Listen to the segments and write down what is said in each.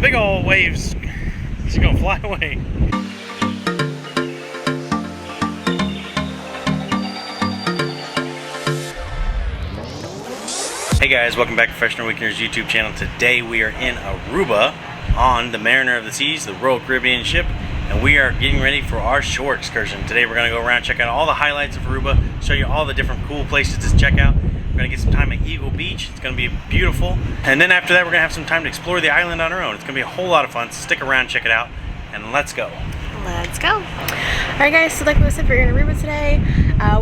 big old waves. She's gonna fly away. Hey guys, welcome back to Professional Weekenders YouTube channel. Today we are in Aruba on the Mariner of the Seas, the Royal Caribbean ship, and we are getting ready for our shore excursion. Today we're going to go around, check out all the highlights of Aruba, show you all the different cool places to check out. We're going to get some time at Eagle Beach. It's going to be beautiful. And then after that we're going to have some time to explore the island on our own. It's going to be a whole lot of fun, so stick around, check it out, and let's go. Let's go. Alright guys, so like I said, we're in Aruba today.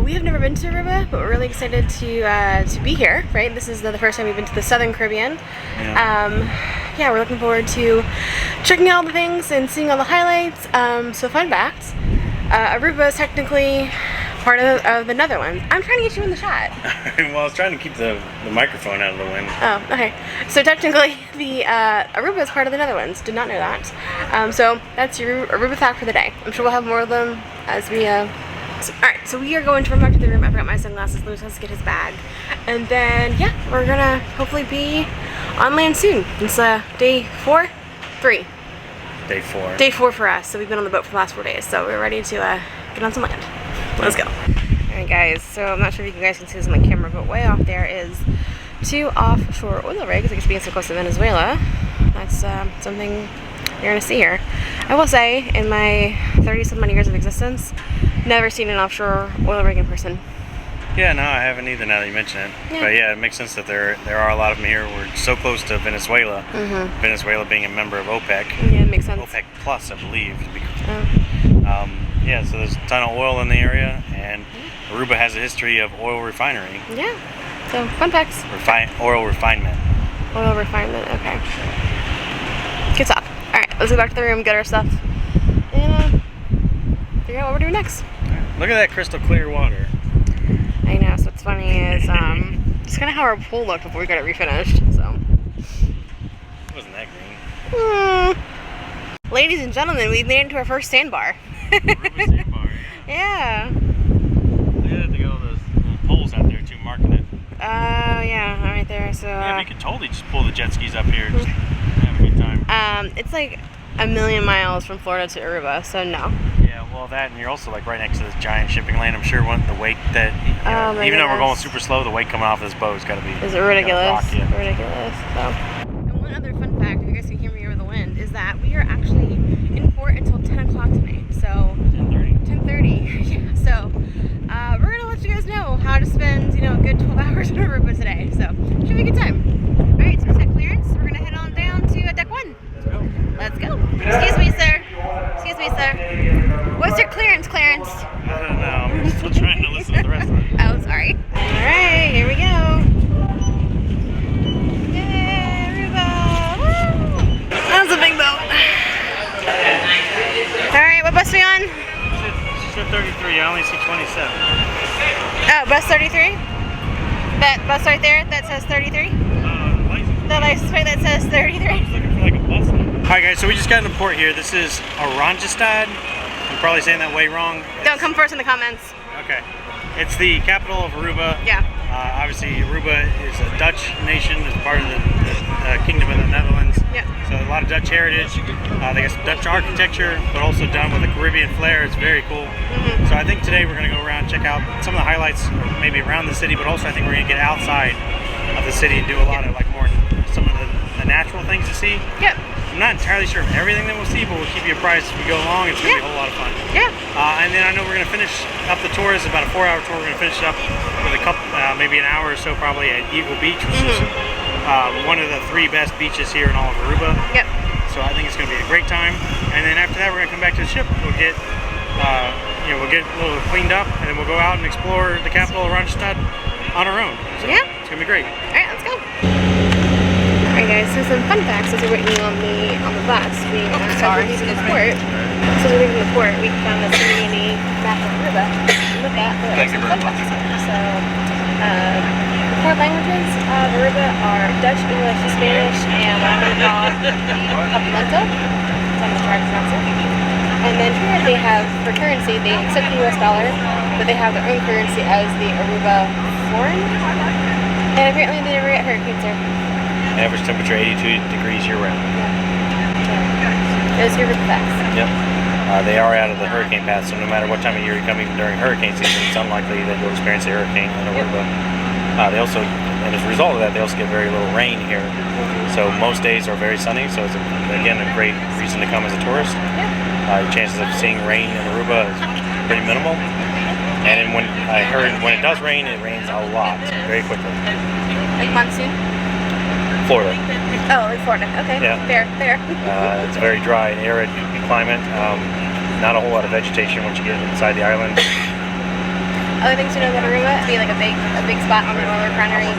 We have never been to Aruba, but we're really excited to be here, right? This is the first time we've been to the Southern Caribbean. Yeah, we're looking forward to checking out all the things and seeing all the highlights. So fun fact, Aruba is technically part of the Netherlands. I'm trying to get you in the shot. Well, I was trying to keep the microphone out of the wind. Oh, okay. So technically, the Aruba is part of the Netherlands. Did not know that. So that's your Aruba fact for the day. I'm sure we'll have more of them as we. Alright, so we are going to run back to the room. I forgot my sunglasses. Louis has to get his bag, and then yeah, we're gonna hopefully be on land soon. It's day 4, 3. Day 4. Day 4 for us. So we've been on the boat for the last 4 days. So we're ready to get on some land. Let's go. Alright guys, so I'm not sure if you guys can see this on the camera, but way off there is 2 offshore oil rigs. I guess being so close to Venezuela, that's something you're gonna see here. I will say, in my 30-some years of existence, never seen an offshore oil rig in person. Yeah, no, I haven't either now that you mention it. Yeah. But yeah, it makes sense that there are a lot of them here. We're so close to Venezuela. Venezuela being a member of OPEC. Yeah, it makes sense. OPEC Plus, I believe. Yeah, so there's a ton of oil in the area, and Aruba has a history of oil refinery. Yeah, so fun facts. Oil refinement. Oil refinement, okay. Good stuff. Alright, let's go back to the room, get our stuff, and figure out what we're doing next. Look at that crystal clear water. I know, so what's funny is just kind of how our pool looked before we got it refinished, so. It wasn't that green. Ladies and gentlemen, we've made it to our first sandbar. Aruba sandbar, yeah. Look at the little poles out there too, marking it. Oh, yeah, right there, so. Yeah, we could totally just pull the jet skis up here, just have a good time. It's like a million miles from Florida to Aruba, so no. Yeah, well that, and you're also like right next to this giant shipping lane. I'm sure the weight that, even though we're going super slow, the weight coming off this boat is gotta be ridiculous. Ridiculous. So. And one other fun fact, if you guys can hear me over the wind, is that we are actually in port until 10 o'clock tonight. So 10:30. Yeah. So we're gonna let you guys know how to spend, a good 12 hours in Aruba today. So it should be a good time. All right, so we set clearance. We're gonna head on down to deck 1. Let's go. Excuse me, sir. Excuse me, sir. What's your clearance, Clarence? I don't know. I'm still trying to listen to the rest of it. Oh, sorry. All right, here we go. Yay, Aruba! Woo! That was a big boat. All right, what bus are we on? It said 33. I only see 27. Oh, bus 33? That bus right there that says 33? The license plate that says 33. I was looking for like a bus. Alright guys, so we just got into port here. This is Oranjestad. I'm probably saying that way wrong. Don't come first in the comments. Okay. It's the capital of Aruba. Yeah. Obviously, Aruba is a Dutch nation. It's part of the Kingdom of the Netherlands. Yeah. So a lot of Dutch heritage. They got some Dutch architecture, but also done with a Caribbean flair. It's very cool. So I think today we're going to go around, check out some of the highlights, maybe around the city, but also I think we're going to get outside of the city and do a lot of some of the natural things to see. Yep. I'm not entirely sure of everything that we'll see, but we'll keep you apprised as we go along. It's going to be a whole lot of fun. Yeah. And then I know we're going to finish up the tour. It's about a 4-hour tour. We're going to finish it up with a couple, maybe an hour or so probably at Eagle Beach, which is one of the 3 best beaches here in all of Aruba. Yep. So I think it's going to be a great time. And then after that, we're going to come back to the ship. We'll get, we'll get a little cleaned up, and then we'll go out and explore the capital of Oranjestad on our own. So yeah. It's going to be great. All right, let's go. Alright guys, so some fun facts as we're waiting on the bus. As we're leaving the port. So we're leaving the port, we found this mini map of Aruba to look at. There are some fun facts here. So the 4 languages of Aruba are Dutch, English, Spanish, and what I'm going to call Capulento. So I'm going to try to pronounce it. And then here they have, for currency, they accept the US dollar, but they have their own currency as the Aruba florin. And apparently they never get hurricanes here. Average temperature 82 degrees year round. Yeah. Those are the facts. Yep. They are out of the hurricane path, so no matter what time of year you come, even during hurricane season, it's unlikely that you'll experience a hurricane in Aruba. They also, and as a result of that, they also get very little rain here. So most days are very sunny, so it's, again, a great reason to come as a tourist. Your chances of seeing rain in Aruba is pretty minimal. And then when I heard when it does rain, it rains a lot, very quickly. Like monsoon? Florida. Oh, like Florida. Okay. Yeah. Fair. It's a very dry and arid climate. Not a whole lot of vegetation once you get inside the island. Other things to know about Aruba, it'd be like a big spot on the oil refinery.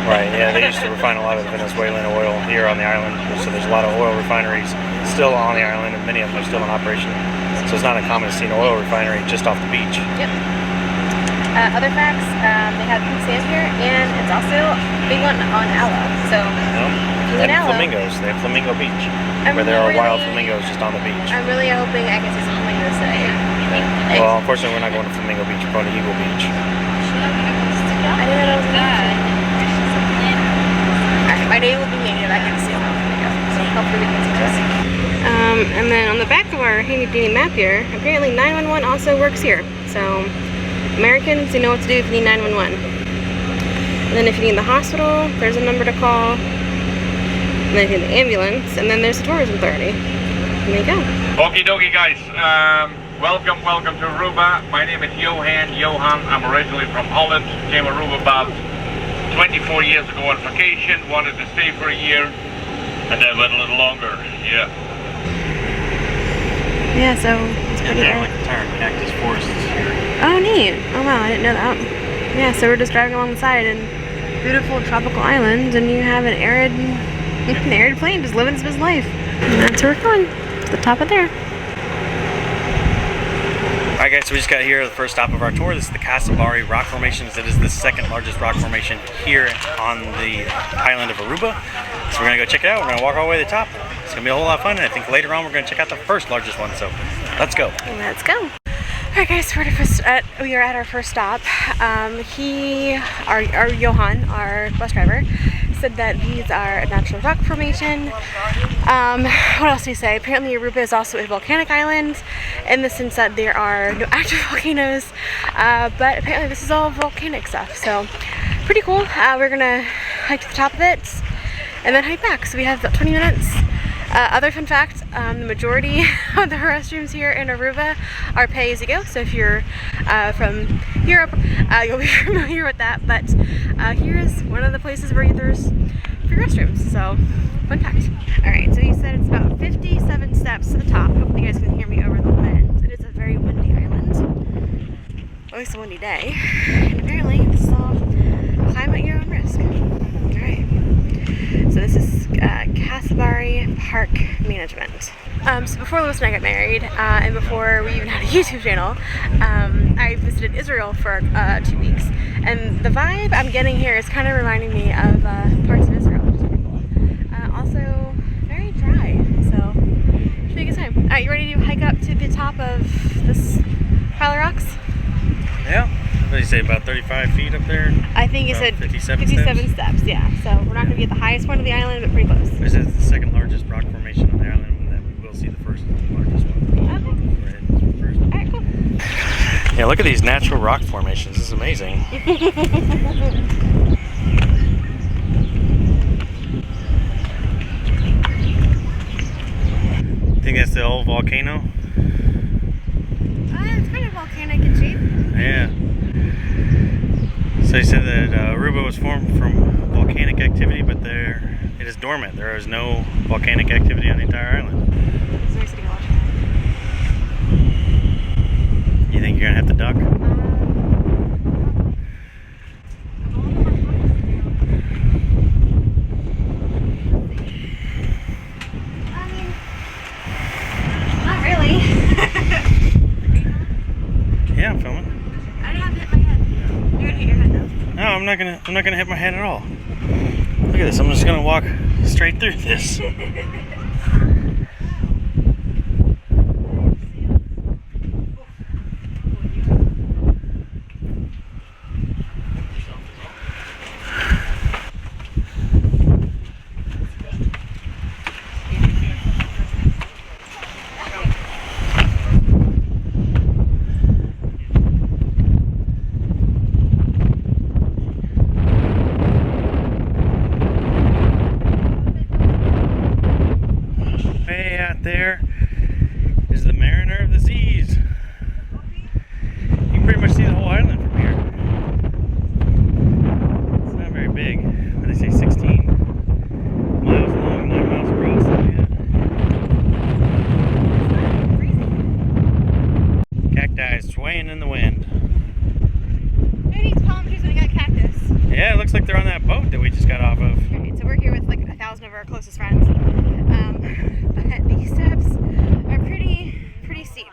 Right, yeah, they used to refine a lot of Venezuelan oil here on the island, so there's a lot of oil refineries still on the island, and many of them are still in operation. So it's not uncommon to see an oil refinery just off the beach. Yep. Other facts, they have pink sand here, and it's also a big one on aloe. So, and flamingos. They have Flamingo Beach, where there are wild flamingos just on the beach. I'm really hoping I can see some flamingos today. Well, unfortunately, we're not going to Flamingo Beach. We're going to Eagle Beach. I didn't know that was that. Alright, my day will be made if I can see a flamingo. So hopefully we can see this. And then on the back of our handy-dandy map here, apparently 911 also works here. So Americans, you know what to do if you need 911. And then if you need the hospital, there's a number to call. And then if you need the ambulance, and then there's the tourism authority. And there you go. Okie dokie, guys. Welcome to Aruba. My name is Johan. I'm originally from Holland. Came to Aruba about 24 years ago on vacation. Wanted to stay for a year, and then went a little longer. Yeah. Yeah, so it's pretty good. Like entire cactus forests here. Oh, neat. Oh, wow, I didn't know that. Yeah, so we're just driving along the side in beautiful tropical islands, and you have an arid plane just living its best life. And that's where we're going. To the top of there. Alright guys, so we just got here, the first stop of our tour. This is the Casibari rock formations. It is the second largest rock formation here on the island of Aruba. So we're going to go check it out. We're going to walk all the way to the top. It's going to be a whole lot of fun, and I think later on we're going to check out the first largest one. So let's go. Let's go. Alright guys, we are at our first stop. Our Johan, our bus driver, said that these are a natural rock formation. What else do you say? Apparently Aruba is also a volcanic island in the sense that there are no active volcanoes, but apparently this is all volcanic stuff, so pretty cool. We're gonna hike to the top of it and then hike back, so we have about 20 minutes. Other fun fact, the majority of the restrooms here in Aruba are pay-as-you-go, so if you're from Europe, you'll be familiar with that, but here is one of the places where there's free restrooms, so fun fact. Alright, so he said it's about 57 steps to the top. Hopefully you guys can hear me over the wind. It is a very windy island, at least a windy day, and apparently this is all climb at your own risk. Alright. So this is Casibari Park Management. So before Lewis and I got married, and before we even had a YouTube channel, I visited Israel for 2 weeks. And the vibe I'm getting here is kind of reminding me of parts of Israel, which is pretty cool. Also, very dry, so it should be a good time. Alright, you ready to hike up to the top of this pile of rocks? Yeah. What did you say, about 35 feet up there? I think you said 57 steps, yeah. So we're not going to be at the highest point of the island, but pretty close. This is the second largest rock formation on the island, and then we'll see the first largest one. Okay. First. Alright, cool. Yeah, look at these natural rock formations. This is amazing. Think that's the old volcano? It's kind of volcanic in shape. Yeah. So he said that Aruba was formed from volcanic activity, but it is dormant. There is no volcanic activity on the entire island. It's nice to watch. You think you're gonna have to duck? Not really. Yeah, I'm filming. I didn't have to hit my head. You're gonna hit your head though. No, I'm not gonna hit my head at all. Look at this. I'm just gonna walk straight through this. out there is the Mariner of the Seas. You can pretty much see the whole island from here. It's not very big. What do they say, 16 miles long, 9 miles across. Cacti swaying in the wind. Who needs palm trees when we got cactus? Yeah, it looks like they're on that boat that we just got off of. Right, so we're here with like 1,000 of our closest friends. But these steps are pretty steep.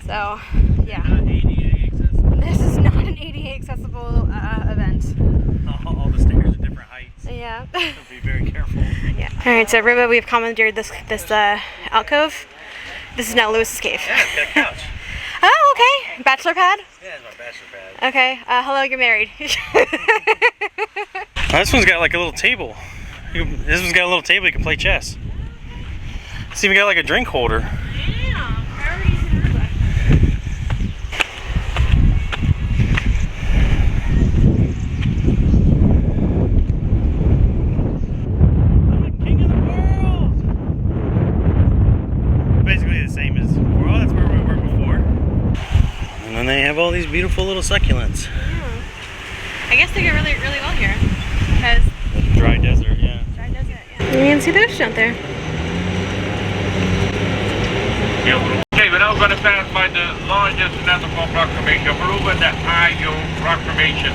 So, yeah. Not ADA accessible. This is not an ADA accessible event. All the stairs are different heights. Yeah. So be very careful. Yeah. All right, so Aruba, we've commandeered this alcove. This is now Lewis's cave. Yeah, it's got a couch. Oh, okay. Bachelor pad? Yeah, it's my bachelor pad. Okay. Hello, you're married. This one's got like a little table. This one's got a little table you can play chess. It's even got like a drink holder. Yeah. Priorities in Aruba. I'm the king of the world. Basically the same as before. Oh, that's where we were before. And then they have all these beautiful little succulents. Yeah. I guess they get really well here because Dry desert, yeah. dry desert. Yeah. You can see the ocean out there. Okay, we're now going to pass by the largest natural proclamation of Aruba, the Ayo Proclamation.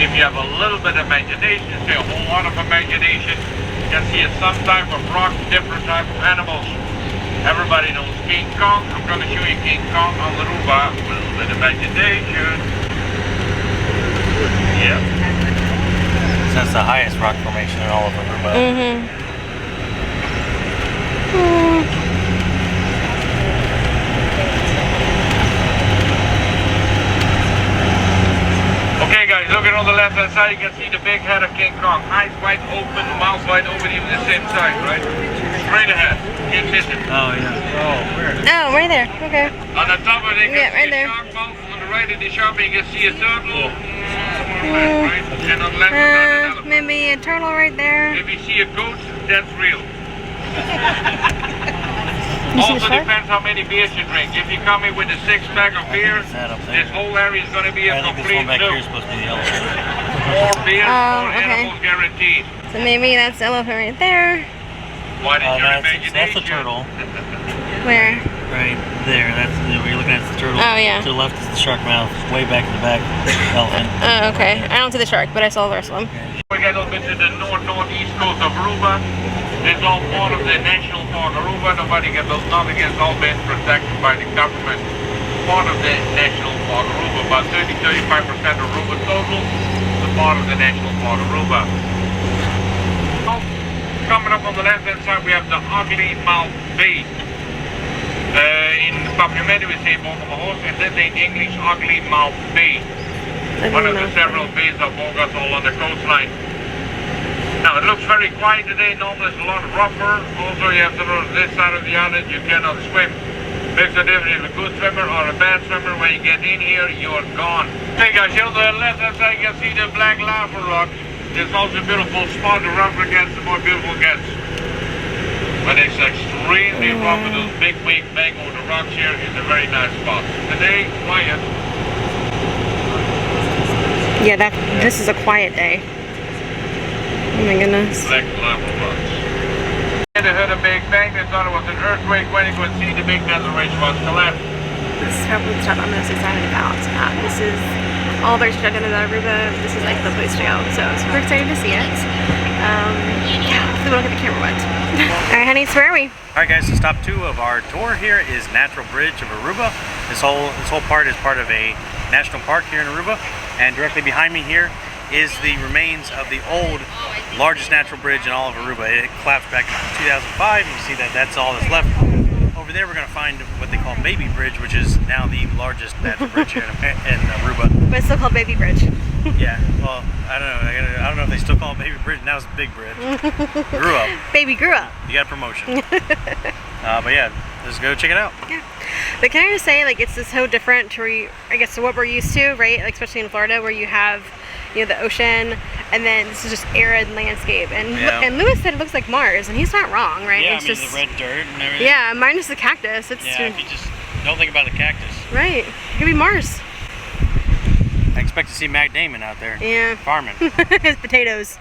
If you have a little bit of imagination, say a whole lot of imagination, you can see some type of rock, different type of animals. Everybody knows King Kong. I'm going to show you King Kong on Aruba. A little bit of imagination. Yeah. That's the highest rock formation in all of Aruba. Okay guys, looking on the left hand side, you can see the big head of King Kong. Eyes wide open, mouth wide open, even the same size, right? Straight ahead. Can't miss it. Oh, yeah. Oh, where? Oh, right there. Okay. On the top of it, you can Yeah, right see there. a shark mouth. On the right of the shark, you can see a turtle. Right? And on the left side, an elephant. Maybe a turtle right there. If you see a goat, that's real. You see the Also shark? depends how many beers you drink. If you come in with a 6-pack of beer, That up there. this whole area is going to be a I think this complete one back here is zoo. supposed to be the elephant. More beer, Oh, more okay. animals guaranteed. So maybe that's the elephant right there. Why did your That's imagination? the turtle. Where? Right there. That's what you're looking at, the turtle. Oh, yeah. To the left is the shark mouth. Way back in the back, elephant. Oh, okay. I don't see the shark, but I saw the rest of them. We get a little bit to the northeast coast of Aruba. This is all part of the National Park Aruba. Nothing has all been protected by the government. Part of the National Park Aruba. About 30-35% of Aruba total is a part of the National Park Aruba. Coming up on the left hand side, we have the Ugly Mouth Bay. In Papiamento we say Bogomahos, and then in English Ugly Mouth Bay. One of the several bays of Bogas all on the coastline. Now it looks very quiet today, normally it's a lot rougher. Also you have to know this side of the island you cannot swim. Makes a difference if you're a good swimmer or a bad swimmer. When you get in here, you're gone. Okay guys, here on the left hand side you can see the black lava rock. It's also a beautiful spot. The rougher gets, the more beautiful it gets. But it's extremely rough with those big waves bang over the rocks here. It's a very nice spot. Today, quiet. Yeah, this is a quiet day. Oh my goodness. Black lava rocks. They heard a big bang. They thought it was an earthquake. When you could see the big desert ridge was collapsed. This is probably the stuff I'm most excited about. This is all there's shut into Aruba. This is like the place to go. So super excited to see it. Yeah, hopefully we don't get the camera wet. Alright honey, so where are we? Alright guys, so stop 2 of our tour here is Natural Bridge of Aruba. This whole part is part of a national park here in Aruba. And directly behind me here is the remains of the old largest natural bridge in all of Aruba. It collapsed back in 2005. You can see that that's all that's left. Over there we're going to find what they call Baby Bridge, which is now the largest natural bridge here in Aruba. But it's still called Baby Bridge. Yeah, well, I don't know. I don't know if they still call it Baby Bridge. Now it's Big Bridge. Grew up. Baby grew up. You got a promotion. But yeah, let's go check it out. Yeah. But can I just say, like, it's so different to, I guess, to what we're used to, right? Like, especially in Florida, where you have, you know, the ocean, and then this is just arid landscape. And Yeah. and Lewis said it looks like Mars, and he's not wrong, right? Yeah, It's I mean just the red dirt and everything. yeah, minus the cactus. It's Yeah, if you just don't think about the cactus. right. It could be Mars. I expect to see Matt Damon out there Yeah. farming. His potatoes.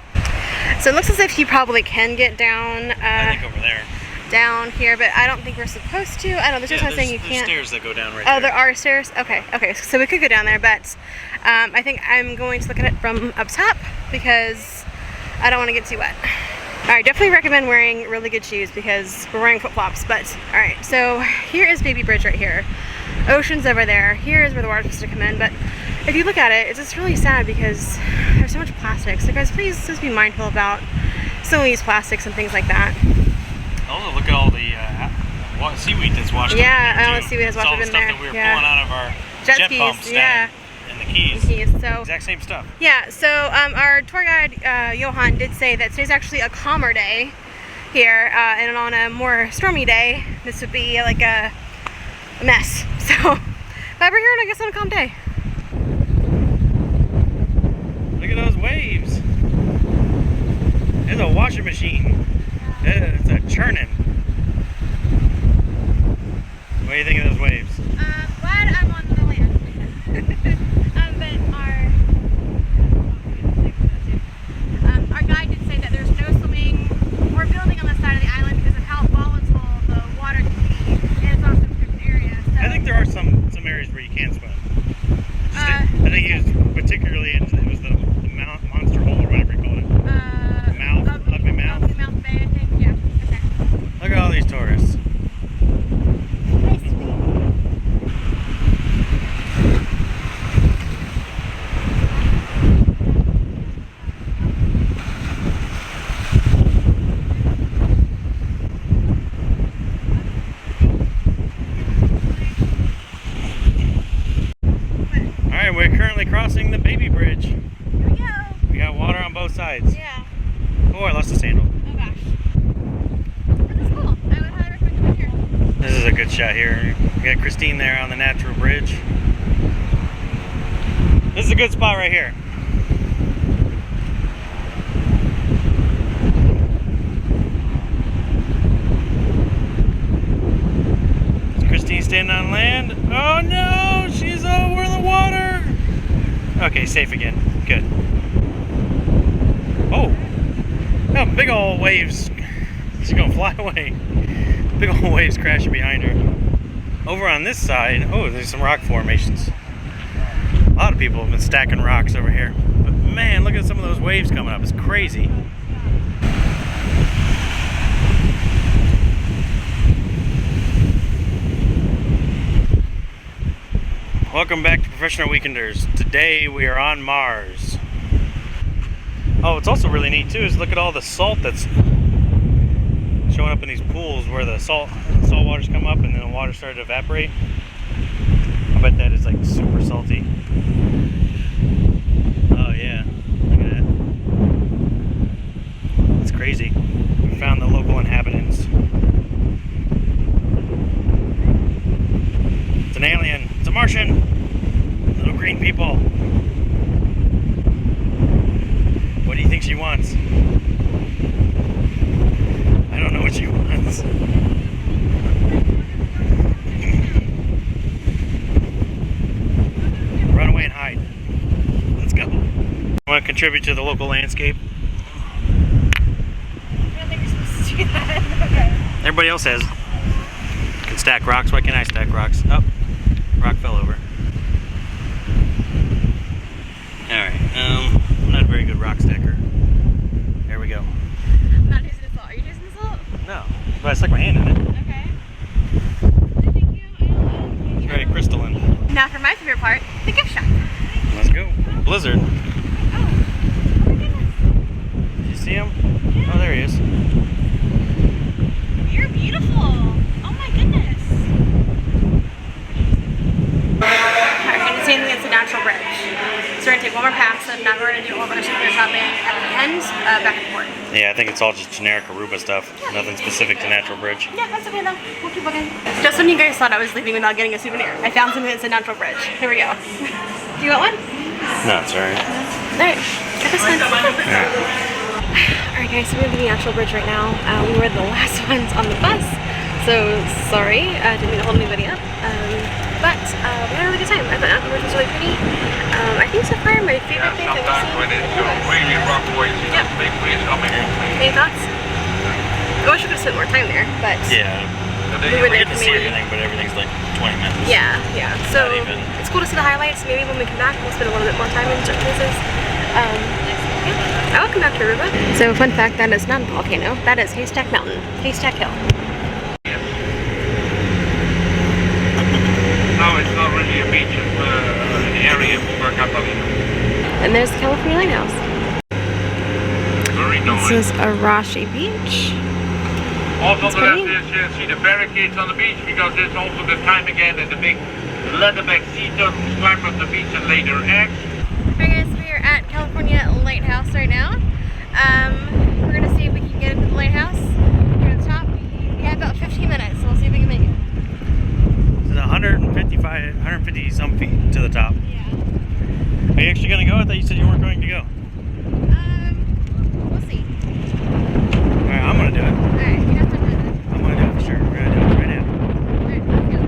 So it looks as if you probably can get down I think over there. down here, but I don't think we're supposed to. I don't know. There's just Yeah, not saying you there's can't. stairs that go down right Oh, there. there are stairs? Okay, okay. So we could go down there, but I think I'm going to look at it from up top because I don't want to get too wet. Alright, definitely recommend wearing really good shoes because we're wearing flip-flops, but alright, so here is Baby Bridge right here. Ocean's over there. Here is where the water's supposed to come in, but if you look at it, it's just really sad because there's so much plastic. So guys, please just be mindful about single-use plastics and things like that. Also, look at all the seaweed that's washed up in Yeah, there, all the too. seaweed that's It's washed all up the in stuff there. that we were Yeah. pulling out of our Jet jet skis, pumps yeah. down in the Keys. So Exact same stuff. yeah, so our tour guide Johan did say that today's actually a calmer day here, and on a more stormy day, this would be like a mess. So, but we're here, I guess, on a calm day. Look at those waves. It's a washing machine. It's a churning. What do you think of those waves? Glad I'm on the land. But our guide did say that there's no swimming or building on the side of the island because of how volatile the water can be, and it's also a restricted area. So, I think there are some areas where you can swim. I think he was particularly into it was the monster hole or whatever you call it. Ugly mouth. Ugly Mouth Bay, I think. Yeah. Okay. Look at all these tourists. Alright, we're currently crossing the Baby Bridge. Here we go. We got water on both sides. Yeah. Oh, I lost the sandal. Oh gosh. This is cool. I would highly recommend coming here. This is a good shot here. We got Christine there on the natural bridge. This is a good spot right here. Is Christine standing on land? Oh no, she's over the water. Okay, safe again. Good. Oh, no, big old waves. She's gonna fly away. Big old waves crashing behind her. Over on this side, oh, there's some rock formations. A lot of people have been stacking rocks over here. But man, look at some of those waves coming up. It's crazy. Welcome back to Professional Weekenders. Today we are on Mars. Oh, what's also really neat too is look at all the salt that's showing up in these pools where the salt waters come up and then the water started to evaporate. I bet that is like super salty. Oh yeah, look at that. It's crazy. We found the local inhabitants. It's an alien. It's a Martian. Little green people. What do you think she wants? I don't know what she wants. Run away and hide. Let's go. I want to contribute to the local landscape. I don't think you're supposed to do that. Okay. Everybody else has. Can stack rocks. Why can't I stack rocks? Oh, rock fell over. Alright, I'm not a very good rock stacker. There we go. I'm not using the salt. Are you using the salt? No, but I stuck my hand in it. Okay. Thank you. It's very crystalline. Now for my favorite part, the gift shop. Let's go. Blizzard. Oh my goodness. Did you see him? Oh, there he is. You're beautiful. Oh my goodness. Alright, and it's saying it's a natural bridge. So we're going to take one more pass, and now we're going to do all of our souvenir shopping at the end, back at the port. Yeah, I think it's all just generic Aruba stuff. Nothing specific to Natural Bridge. Yeah, that's okay though. We'll keep looking. Just when you guys thought I was leaving without getting a souvenir, I found something that's a natural bridge. Here we go. Do you want one? No, it's alright. Alright. This one. Alright guys, so we're leaving the actual bridge right now. We were the last ones on the bus, so sorry, didn't mean to hold anybody up. But we had a really good time. I thought the bridge was really pretty. I think so far my favorite thing that we've seen. When it's really rough waves, you know, big waves coming. Any thoughts? I wish we could have spent more time there, but yeah, we were there get to for see maybe. everything, but everything's like 20 minutes. Yeah. So Not even. it's cool to see the highlights. Maybe when we come back, we'll spend a little bit more time in certain places. Yeah, I will come back to Aruba. So fun fact, that is not a volcano. That is Haystack Mountain, Haystack Hill. No, it's not really a beach, it's an area for Catalina. And there's the California Lighthouse. Very nice. This is Arashi Beach. Also on the pretty. left is, you see the barricades on the beach, because it's also the time again that the big leatherback sea turtles climb up the beach and lay their eggs. Alright guys, we are at California Lighthouse right now. We're going to see if we can get into the lighthouse. We're at the top. We have about 15 minutes, so we'll see if we can make it. It's 150 some feet to the top. Yeah. Are you actually going to go? I thought you said you weren't going to go. We'll see. Alright, I'm going to do it. Alright, you have to do it. I'm going to do it for sure. We're going to do it right now.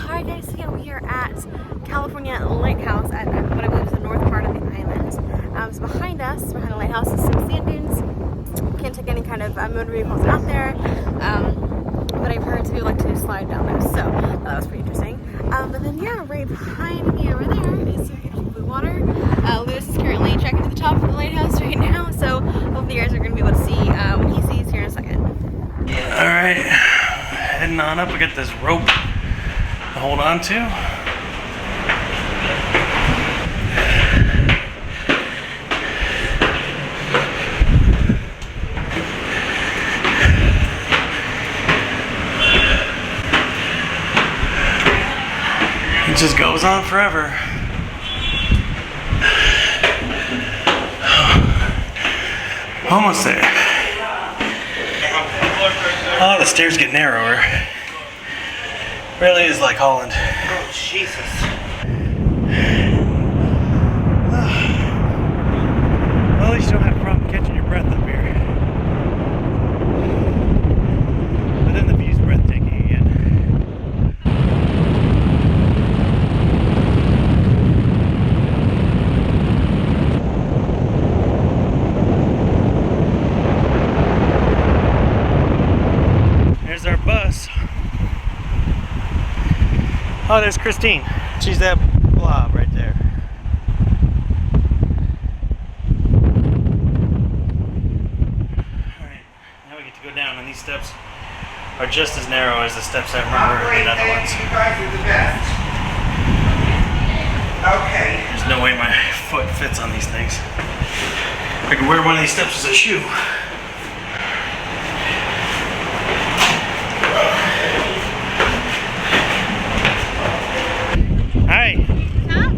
Alright guys, so yeah, we are at California Lighthouse at what I believe is the north part of the island. So behind us, behind the lighthouse, is some sand dunes. Can't take any kind of motor vehicles out there. But I've heard people like to slide down there, so that was pretty interesting. But then yeah, right behind me over there is some blue water. Lewis is currently trekking to the top of the lighthouse right now, so hopefully you guys are going to be able to see what he sees here in a second. Alright, heading on up. We got this rope to hold on to. It just goes on forever. Almost there. Oh, the stairs get narrower. Really is like Holland. Oh, Jesus. Well, at least you don't have a problem catching your breath up here. But then the view's breathtaking again. There's our bus. Oh, there's Christine. She's that blob right there. Alright, now we get to go down, and these steps are just as narrow as the steps I remember in the Netherlands. You guys are the best. Okay. There's no way my foot fits on these things. I could wear one of these steps as a shoe. Hi. Huh?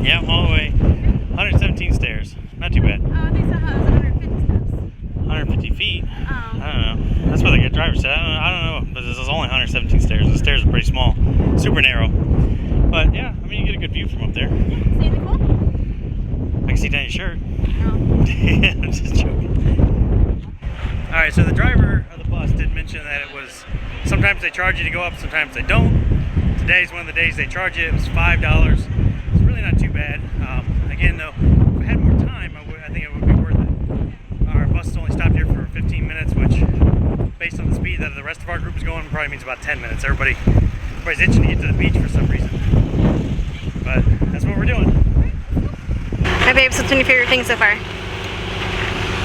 Yeah, all the way. 117 stairs. Not too bad. Oh, I think so. It was 150 steps. 150 feet. Oh. I don't know. That's what the driver said. I don't know. But this is only 117 stairs. The stairs are pretty small. Super narrow. But yeah, I mean, you get a good view from up there. See anything cool? I can see down your shirt. No. I'm just joking. Alright, so the driver of the bus did mention that it was, sometimes they charge you to go up, sometimes they don't. Today's one of the days they charge you. It was $5. It's really not too bad. Again, though, if I had more time, I think it would be worth it. Our bus only stopped here for 15 minutes, which, based on the speed that the rest of our group is going, probably means about 10 minutes. Everybody's itching to get to the beach for some reason. But that's what we're doing. Hi babe, so what's been your favorite thing so far?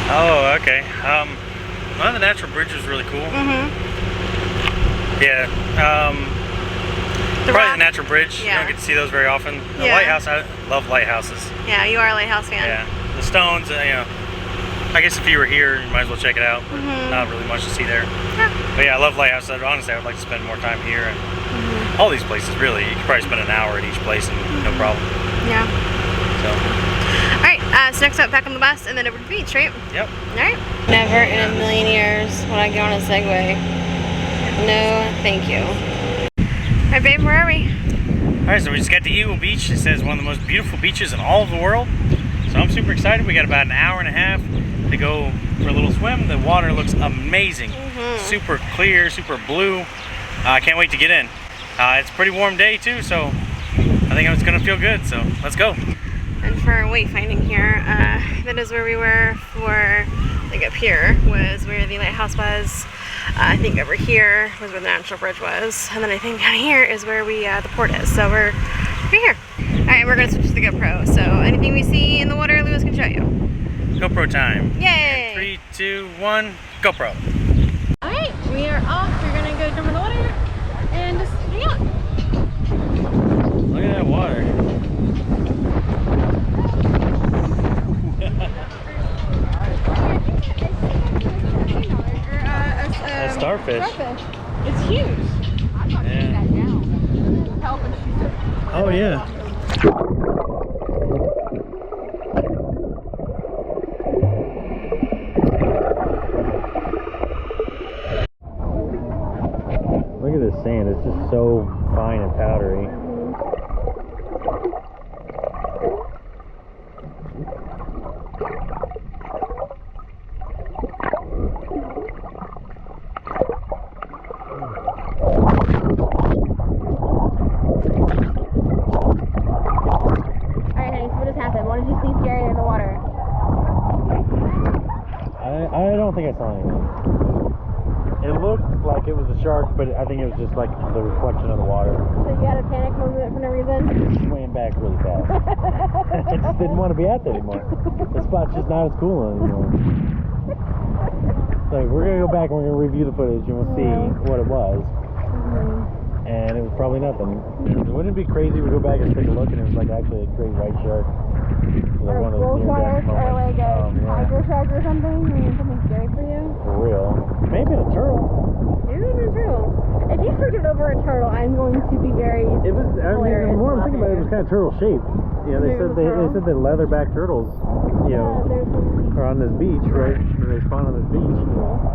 Oh, okay. One of the natural bridges was really cool. Mm-hmm. Yeah. Probably the natural bridge. Yeah. You don't get to see those very often. The Yeah. lighthouse, I love lighthouses. Yeah, you are a lighthouse fan. Yeah. The stones, you know, I guess if you were here, you might as well check it out. Mhm. Not really much to see there. Yeah. But yeah, I love lighthouses. Honestly, I would like to spend more time here. And all these places, really. You could probably spend an hour at each place and no problem. Yeah. So, Alright, so next up, back on the bus and then over to the beach, right? yep. Alright. Never in a million years would I get on a Segway. No, thank you. Alright, babe, where are we? Alright, so we just got to Eagle Beach. It says one of the most beautiful beaches in all of the world. So I'm super excited. We got about an hour and a half to go for a little swim. The water looks amazing. Super clear, super blue. I can't wait to get in. It's a pretty warm day too, so I think it's gonna feel good. So let's go. And for our wayfinding here, that is where we were for, like up here was where the lighthouse was. I think over here was where the National Bridge was. And then I think down here is where the port is. So we're here. All right, we're gonna switch to the GoPro. So anything we see in the water, Lewis can show you. GoPro time. Yay! 3, 2, 1, GoPro. All right, we are off. We're gonna go jump in the water and just hang out. Look at that water. A starfish. It's huge. Yeah. Oh yeah. Look at this sand. It's just so fine and powdery. I don't think I saw anything. It looked like it was a shark, but I think it was just like the reflection of the water. So you had a panic moment for no reason? It swam back really fast. I just didn't want to be out there anymore. The spot's just not as cool anymore. So we're going to go back and we're going to review the footage and we'll see what it was. And it was probably nothing. Wouldn't it be crazy if we go back and take a look and it was like actually a great white shark? Like or one of bull those shark, or like a tiger yeah. shark or something? I mean, something scary for you? For real. Maybe a turtle. Maybe even a turtle. If you freaked it over a turtle, I'm going to be very It was, I mean, the more I'm thinking about it, it was kind of turtle shaped. You know, they said the leatherback turtles, you know, are on this beach, right? They spawn on this beach.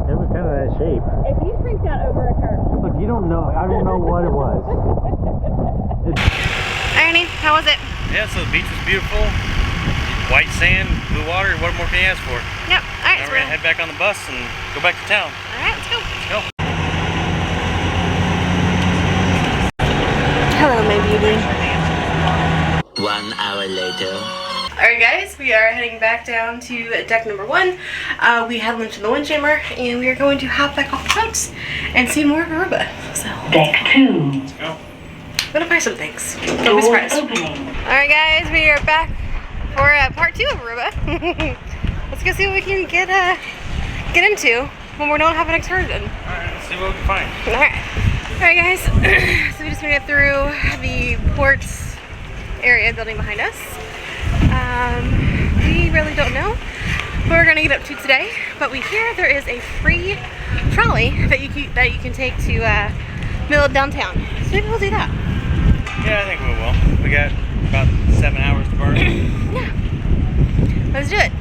It was kind of that shape. If you freaked out over a turtle. Look, you don't know. I don't know what it was. Ernie, how was it? Yeah, so the beach was beautiful. White sand, blue water. What more can you ask for? Yep. All right. Now we're gonna head back on the bus and go back to town. All right, let's go. Let's go. Hello, my beauty. 1 hour later. Alright guys, we are heading back down to deck number 1. We had lunch in the wind chamber and we are going to hop back off the boats and see more of Aruba. So Deck 2. Let's go. I'm gonna buy some things. Don't be surprised. Alright guys, we are back for part 2 of Aruba. Let's go see what we can get into when we don't have an excursion. Alright, let's see what we can find. Alright guys, so we just made it through the ports area building behind us. We really don't know what we're gonna get up to today, but we hear there is a free trolley that you can take to middle of downtown. So maybe we'll do that. Yeah, I think we will. We got about 7 hours to burn. Yeah. Let's do it.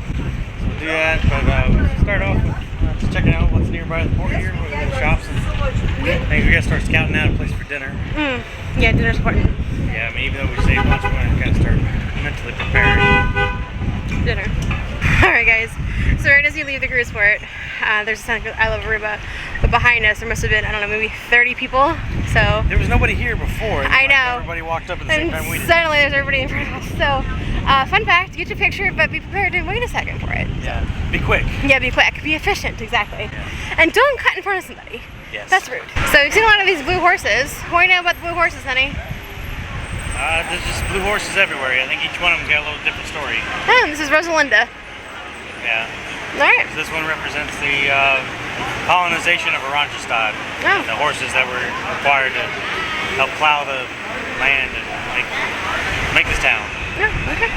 So we'll do that, but we'll start off with just checking out what's nearby the port here, with little shops and I think we gotta start scouting out a place for dinner. Yeah, dinner's important. Yeah, I mean, even though we saved lunch, we want to kind of start mentally preparing. Dinner. Alright guys, so right as you leave the cruise port, there's a sign called I Love Aruba, but behind us there must have been, I don't know, maybe 30 people, so... There was nobody here before. I know. Everybody walked up at the same time we did. Suddenly there's everybody in front of us. So, fun fact, get your picture, but be prepared to wait a second for it. Yeah, be quick. Yeah, be quick. Be efficient, exactly. Yeah. And don't cut in front of somebody. Yes. That's rude. So you've seen a lot of these blue horses. What do you know about the blue horses, honey? There's just blue horses everywhere. I think each one of them's got a little different story. This is Rosalinda. Yeah. Alright. This one represents the colonization of Oranjestad. Oh. The horses that were required to help plow the land and make this town. Oh, okay.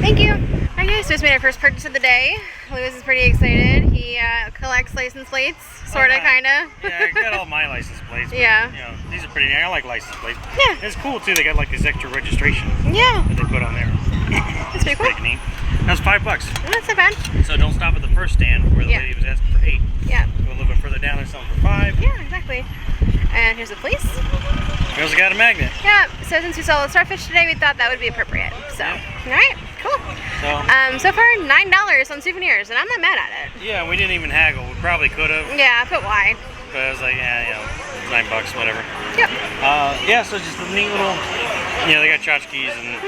Thank you. Okay, so we just made our first purchase of the day. Lewis is pretty excited. He collects license plates, sorta, kinda. Yeah, I got all my license plates. But, Yeah. You know, these are pretty. I like license plates. Yeah. It's cool too. They got like this extra registration Yeah. that they put on there. That's pretty cool. Pretty neat. That was $5. That's not bad. So don't stop at the first stand where the Yeah. lady was asking for 8. Yeah. Go a little bit further down. There's something for 5. Yeah, exactly. And here's the police. We also got a magnet. Yeah, so since we saw the starfish today, we thought that would be appropriate. So, alright, cool. So far, $9 on souvenirs, and I'm not mad at it. Yeah, and we didn't even haggle. We probably could have. Yeah, I put why. But I was like, yeah, you know, $9, whatever. Yep. Yeah, so just a neat little, you know, they got tchotchkes and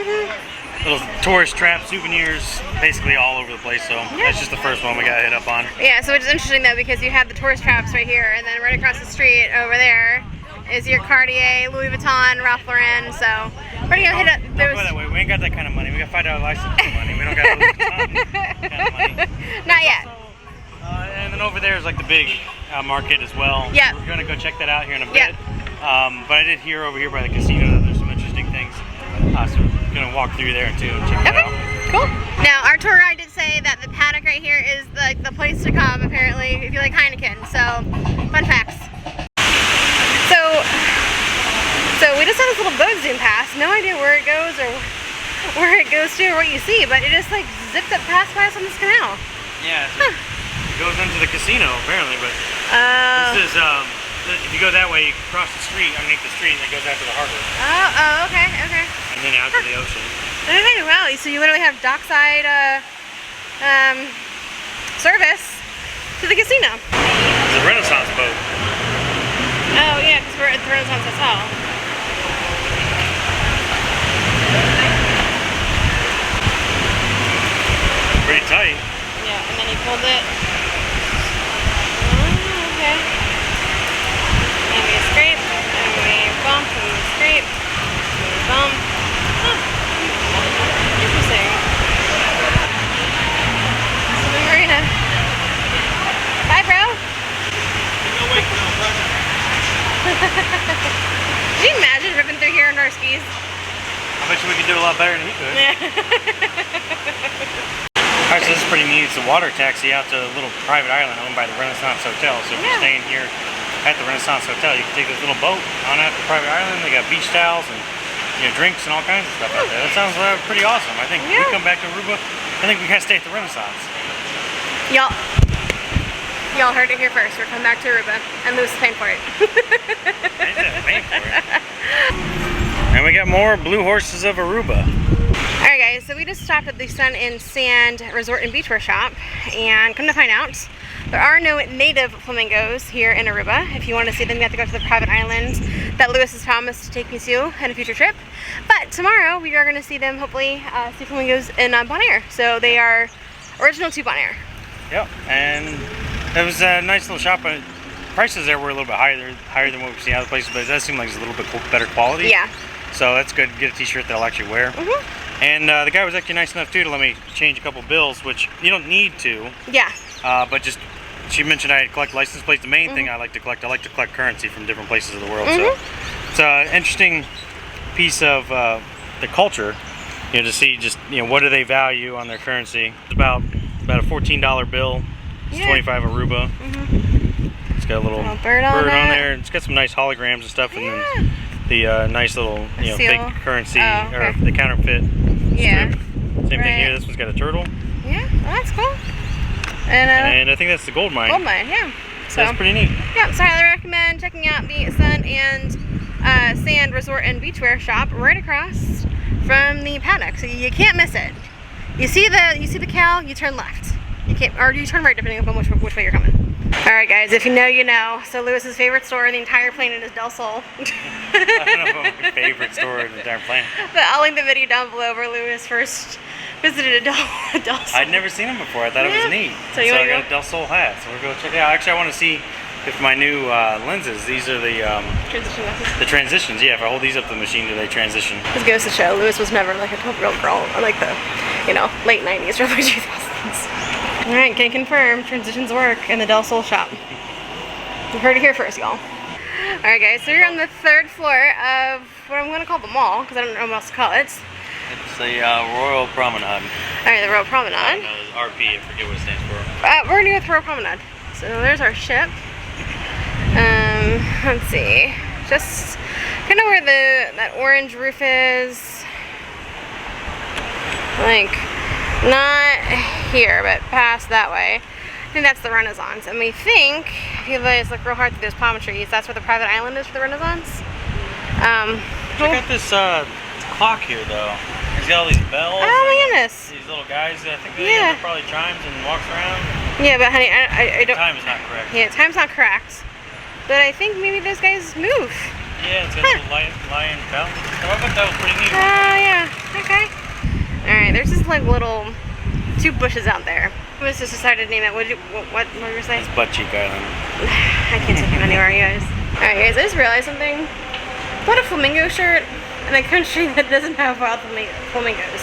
little tourist trap souvenirs basically all over the place. So that's just the first one we got hit up on. Yeah, so which is interesting though because you have the tourist traps right here, and then right across the street over there is your Cartier, Louis Vuitton, Ralph Lauren. So we're gonna hit up Don't those. go that way. We ain't got that kind of money. We got $5 license money. We don't got Louis Vuitton kind of money. Not yet. And then over there is like the big market as well. Yeah. We're gonna go check that out here in a Yeah. bit. But I did hear over here by the casino that there's some interesting things. So we're gonna walk through there too and check that Okay, out. cool. Now our tour guide did say that the paddock right here is like the place to come apparently if you like Heineken. So fun facts. So we just have this little boat zoom past. No idea where it goes or where it goes to or what you see, but it just like zipped up past by us on this canal. Yeah. It goes into the casino apparently, but this is if you go that way, you cross the street underneath the street, and it goes out to the harbor. Oh, okay. And then out to the ocean. Okay, wow. So you literally have dockside service to the casino. It's a Renaissance boat. Oh yeah, because we're at the Renaissance Hotel. Pretty tight. Yeah, and then he pulled it. Oh, okay. And we scrape, and we bump, and we scrape, and we bump. Huh. Interesting. So the marina. Bye, bro. Can you imagine ripping through here on our skis? I bet you we could do a lot better than he could. Alright, so this is pretty neat. It's a water taxi out to a little private island owned by the Renaissance Hotel. So if you're staying here at the Renaissance Hotel, you can take this little boat on out to the private island. They got beach towels and drinks and all kinds of stuff out there. That sounds pretty awesome. I think if we come back to Aruba, I think we gotta stay at the Renaissance. Y'all heard it here first. We're coming back to Aruba, and Louis is paying for it. Paying for it. And we got more Blue Horses of Aruba. Alright guys, so we just stopped at the Sun and Sand Resort and Beachwear shop, and come to find out, there are no native flamingos here in Aruba. If you want to see them, you have to go to the private island that Louis has promised to take me to in a future trip. But tomorrow, we are going to see them, hopefully, see flamingos in Bonaire. So they are original to Bonaire. Yep, and it was a nice little shop. But prices there were a little bit higher than what we've seen other places, but it does seem like it's a little bit better quality. Yeah. So that's good. Get a t-shirt that I'll actually wear. And the guy was actually nice enough too to let me change a couple bills, which you don't need to. Yeah. But just she mentioned I collect license plates. The main thing I like to collect currency from different places of the world. So it's an interesting piece of the culture, to see just what do they value on their currency. It's about a $14 bill. It's 25 Aruba. It's got a little bird on there. It's got some nice holograms and stuff, and then the nice little fake currency or the counterfeit strip. Same thing here. This one's got a turtle. Yeah, well, that's cool. And I think that's the gold mine. Gold mine, yeah. So that's pretty neat. Yeah, so I highly recommend checking out the Sun and Sand Resort and Beachwear shop right across from the paddock. So you can't miss it. You see the cow, you turn left. You can't, or you turn right depending upon which way you're coming. Alright guys, if you know, you know. So Louis's favorite store on the entire planet is Del Sol. I don't know about my favorite store in the entire planet. But I'll link the video down below where Louis first visited a Del Sol. I'd never seen them before. I thought it was neat. So I got a Del Sol hat. So we're going to check it out. Actually, I want to see if my new lenses, these are the transition lenses. The transitions. Yeah, if I hold these up to the machine, do they transition? This goes to show Louis was never like a 12-year-old girl, like the, late 90s, early 2000s. Alright, can confirm transitions work in the Del Sol shop. You heard it here first, y'all. Alright guys, so you're on the 3rd floor of what I'm going to call the mall, because I don't know what else to call it. It's the Royal Promenade. Alright, the Royal Promenade. RP, I forget what it stands for. We're going to go with Royal Promenade. So there's our ship. Let's see. Just kind of where that orange roof is. Like, not here, but past that way. I think that's the Renaissance. And we think, if you guys look real hard through those palm trees, that's where the private island is for the Renaissance. Check out this clock here, though. He's got all these bells. Oh my goodness. These little guys that I think they probably chimes and walks around. Yeah, but honey, I don't. Time is not correct. Yeah, time's not correct. But I think maybe those guys move. Yeah, it's got a little lion fountain. I thought that was pretty neat. Oh yeah. Okay. All right. There's just like little 2 bushes out there. I was just decided to name it. What were you saying? It's Butt Cheek Island. I can't take it anywhere, you guys. All right, guys. I just realized something. I bought a flamingo shirt in a country that doesn't have wild flamingos.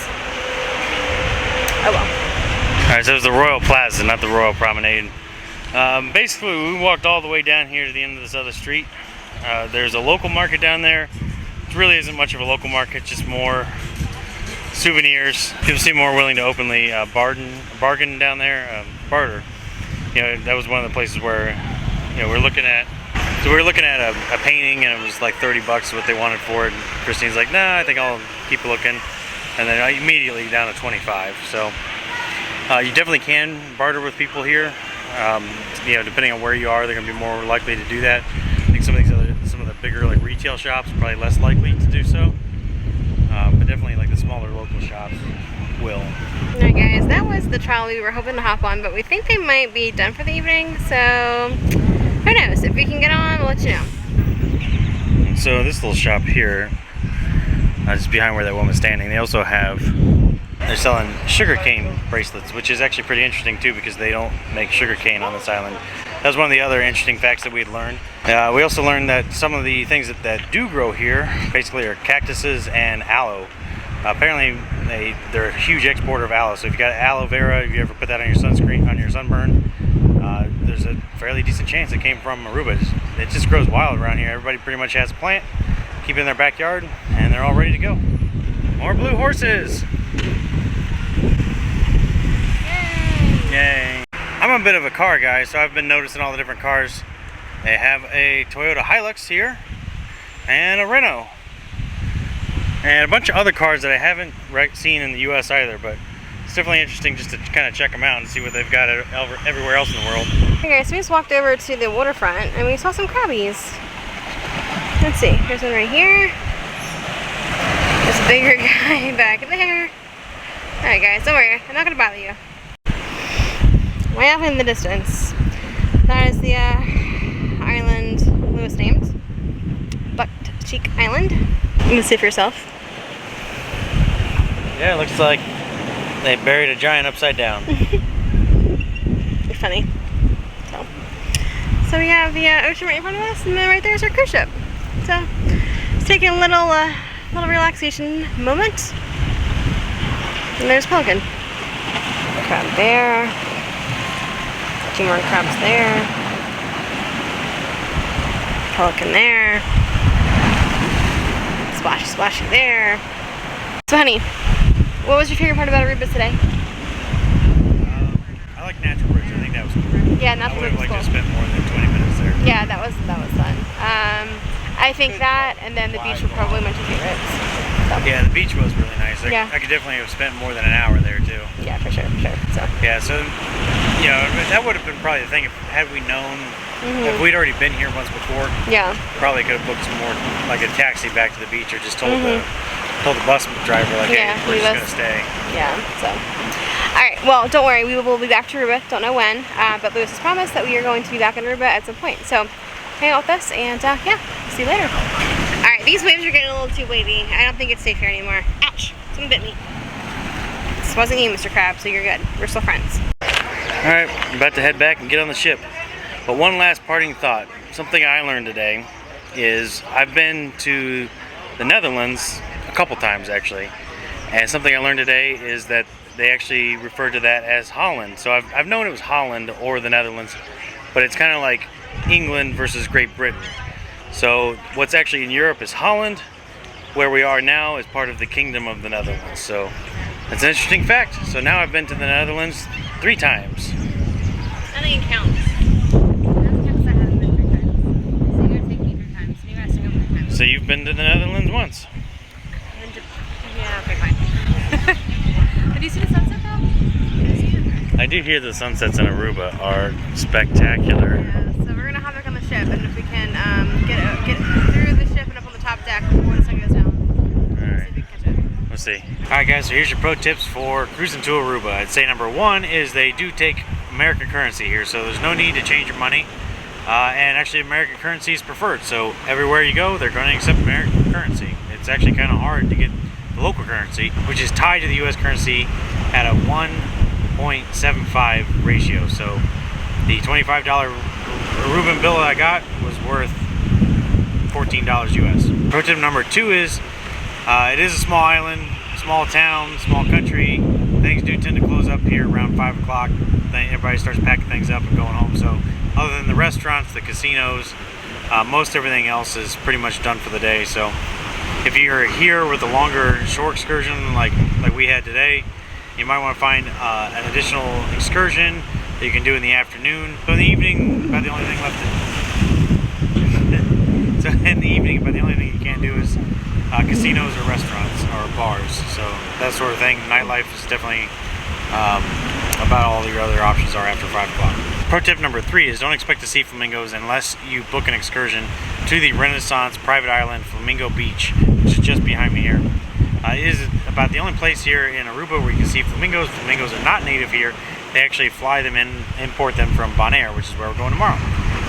Oh well. Alright, so it was the Royal Plaza, not the Royal Promenade. Basically, we walked all the way down here to the end of this other street. There's a local market down there. It really isn't much of a local market, just more souvenirs. People seem more willing to openly bargain down there, barter. You know, that was one of the places where, you know, we were looking at a painting, and it was like 30 bucks what they wanted for it. And Christine's like, nah, I think I'll keep looking. And then immediately down to 25. So you definitely can barter with people here. You know, depending on where you are, they're going to be more likely to do that. I think some of the bigger like retail shops are probably less likely to do so. But definitely like the smaller local shops will. Alright guys, that was the trial we were hoping to hop on, but we think they might be done for the evening, so who knows? If we can get on, we'll let you know. So this little shop here, just behind where that woman's standing, they're selling sugarcane bracelets, which is actually pretty interesting too, because they don't make sugarcane on this island. That was one of the other interesting facts that we had learned. We also learned that some of the things that do grow here basically are cactuses and aloe. Apparently they're a huge exporter of aloe, so if you got aloe vera, if you ever put that on your sunscreen, on your sunburn, there's a fairly decent chance it came from Aruba. It just grows wild around here. Everybody pretty much has a plant, keep it in their backyard, and they're all ready to go. More blue horses! Yay! I'm a bit of a car guy, so I've been noticing all the different cars. They have a Toyota Hilux here, and a Renault, and a bunch of other cars that I haven't seen in the US either, but it's definitely interesting just to kind of check them out and see what they've got everywhere else in the world. Okay guys, so we just walked over to the waterfront and we saw some crabbies. Let's see, there's one right here. There's a bigger guy back there. Alright guys, don't worry, I'm not going to bother you. Way off in the distance, that is the island Lewis named. Butt Cheek Island. You can see for yourself. Yeah, it looks like they buried a giant upside down. You're funny. So we have the ocean right in front of us, and then right there's our cruise ship. So it's taking a little relaxation moment. And there's Pelican. Crab there. 2 more crabs there. Pelican there. Splashy, splashy there. So honey, what was your favorite part about Aruba today? I like Natural Bridge. I think that was cool. Yeah, I Natural would Bridge have was liked to cool. spend more than 20 minutes there. Yeah, that was fun. I think that, and then the beach were probably my 2 favorites. So. Yeah, the beach was really nice. Yeah. I could definitely have spent more than an hour there too. Yeah, for sure. So. Yeah, so you know, that would have been probably the thing had we known. If we'd already been here once before, Yeah. probably could have booked some more, like a taxi back to the beach, or just told the bus driver like, Yeah, hey, we're just gonna stay. Yeah. So. All right. Well, don't worry. We will be back to Aruba. Don't know when, but Lewis has promised that we are going to be back in Aruba at some point. So hang out with us, and yeah, see you later. All right. These waves are getting a little too wavy. I don't think it's safe here anymore. Ouch! Someone bit me. This wasn't you, Mr. Crab. So you're good. We're still friends. All right, I'm about to head back and get on the ship. But one last parting thought. Something I learned today is I've been to the Netherlands a couple times actually, and something I learned today is that they actually refer to that as Holland. So I've known it was Holland or the Netherlands, but it's kind of like England versus Great Britain. So what's actually in Europe is Holland. Where we are now is part of the Kingdom of the Netherlands. So that's an interesting fact. So now I've been to the Netherlands 3 times. I think it counts. So you've been to the Netherlands once? Yeah, okay, fine. Did you see the sunset though? I do hear the sunsets in Aruba are spectacular. Yeah, so we're gonna hop back on the ship, and if we can get through the ship and up on the top deck before the sun goes down. Alright. See if we can catch it. We'll see. Alright guys, so here's your pro tips for cruising to Aruba. I'd say number one is they do take American currency here, so there's no need to change your money. And actually American currency is preferred, so everywhere you go they're going to accept American currency. It's actually kind of hard to get the local currency, which is tied to the US currency at a 1.75 ratio. So the $25 Aruban bill that I got was worth $14 US. Pro tip number two is it is a small island, small town, small country. Things do tend to close up here around 5 o'clock. Then everybody starts packing things up and going home. So other than the restaurants, the casinos, most everything else is pretty much done for the day. So if you're here with a longer shore excursion like we had today, you might want to find an additional excursion that you can do in the afternoon. So in the evening, about the only thing left so in the evening, about the only thing you can't do is casinos or restaurants or bars. So that sort of thing. Nightlife is definitely about all your other options are after 5 o'clock. Pro tip number three is don't expect to see flamingos unless you book an excursion to the Renaissance private island Flamingo Beach, which is just behind me here. It is about the only place here in Aruba where you can see flamingos. Flamingos are not native here. They actually fly them in, import them from Bonaire, which is where we're going tomorrow.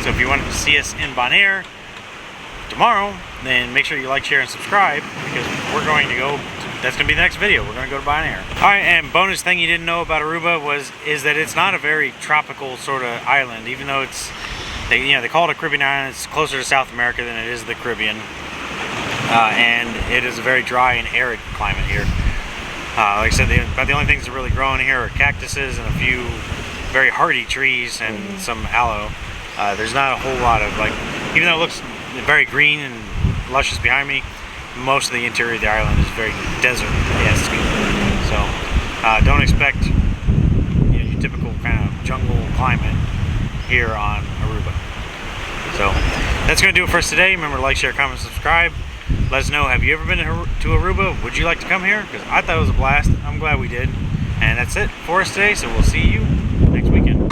So if you wanted to see us in Bonaire tomorrow, then make sure you like, share, and subscribe, because we're going to go. That's going to be the next video. We're going to go to Bonaire. All right, and bonus thing you didn't know about Aruba is that it's not a very tropical sort of island, even though they call it a Caribbean island. It's closer to South America than it is the Caribbean, and it is a very dry and arid climate here. Like I said, about the only things that really grow in here are cactuses and a few very hardy trees and some aloe. There's not a whole lot of, even though it looks very green and luscious behind me, most of the interior of the island is very desert-esque. So don't expect your typical kind of jungle climate here on Aruba. So that's going to do it for us today. Remember to like, share, comment, subscribe. Let us know, have you ever been to Aruba? Would you like to come here? Because I thought it was a blast. I'm glad we did. And that's it for us today, so we'll see you next weekend.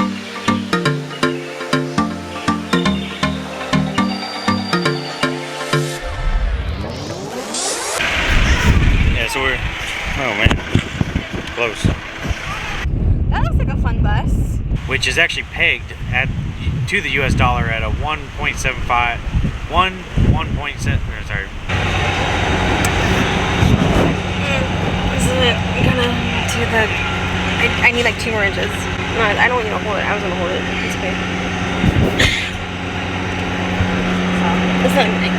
So we're, oh man, close. That looks like a fun bus. Which is actually pegged to the US dollar at a 1.75, sorry. I need like 2 more inches. No, I don't want you to hold it. I was gonna hold it. It's okay. It's not anything.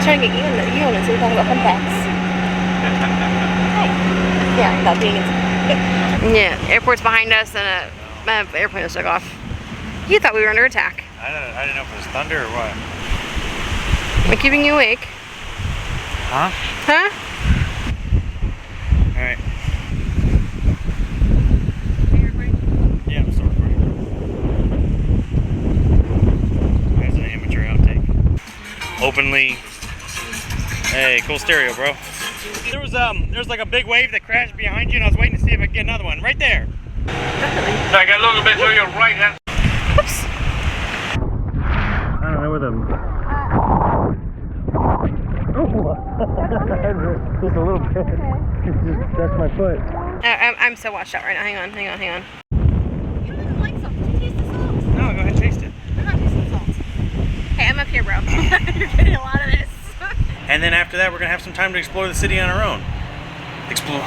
Trying to get you on it so we talk about fun facts. Yeah, without being yeah, airport's behind us and an airplane just took off. You thought we were under attack. I didn't know if it was thunder or what. Am I keeping you awake? Huh? Huh? Alright. Yeah, I'm still recording. There's an amateur outtake. Openly. Hey, cool stereo, bro. There's like a big wave that crashed behind you, and I was waiting to see if I could get another one. Right there. Definitely. Take a little bit to your right hand. Oops. I don't know where the... Just a little bit. That's my foot. I'm so washed out right now. Hang on. You don't like salt. Did you taste the salt? No, go ahead and taste it. I'm not tasting the salt. Hey, I'm up here, bro. You're getting a lot of this. And then after that, we're going to have some time to explore the city on our own. Explore.